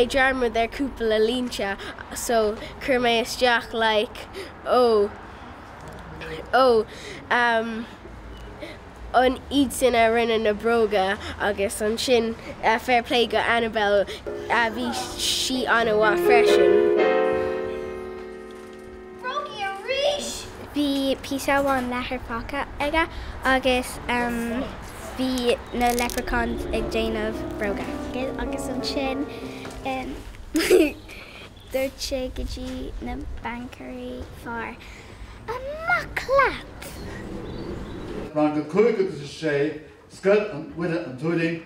mé dearmad ar cúpla a línte, so chur mé isteach like, an iad sin a rinne na broga agus an sin fair play go Annabelle a bhí si anna bhá freisin. Brogi a rís! Bhí písahán lethar fáca aige agus bhí na leprechauns ag déanamh broga. Agus an sin dúirt sé go dtí na bancarí fearr. Amach leat! Ran go chuig agus is sé, Scoil an Uile an Tuiling,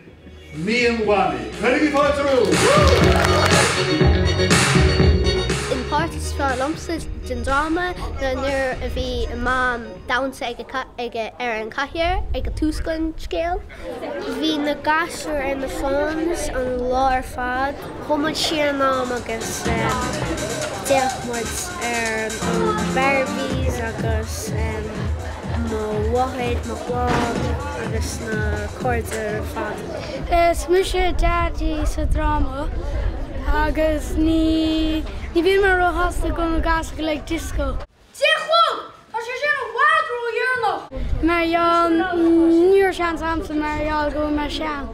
Mían Wani. Chuig í fáiltearú! In parties frá lomsa den drama na nuair a bhí mám damsa ag an caithear ag a túscain scéal. Bhí na gasúr ar na fóns an láir fad, thumaid siar nám agus deachmuid ar an Barbies agus má wahead má glád agus na cóirde fad. Is mu sé dadí sa drama agus ní bhí mar roiáasta go na gas go le disco. Tíchlumm! Tá sé sin an bhádrú dhearnach! Marall níor sean samsa marall go mar sean.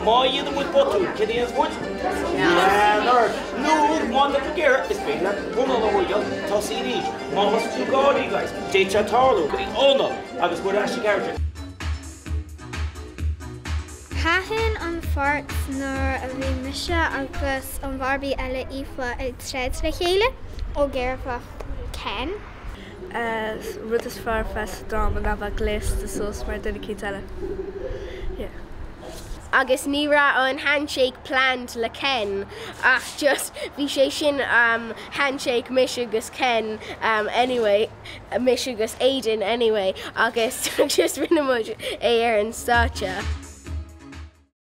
Má iad an bhfuil botú, cad íon bhút? Nó, má na géir is bé le buna na bhúil tá sí ríis. Má has tú gádaí gais, déit se tarlú, go í óna agus bhfuil eiste ceirte. Cathain an fort nuair a bhí mise agus an Barbie eile ifa ag tréad le chéile ó ggéireadh Ken. Rud is fearr fest drama na bheith glés de sos mar duna cí eile. Agus ní rá an handshake planned le Ken, ach just bhí sé sin handshake mis agus Ken anyway, mis agus Aidan anyway, agus just rinne muid é ar an státe.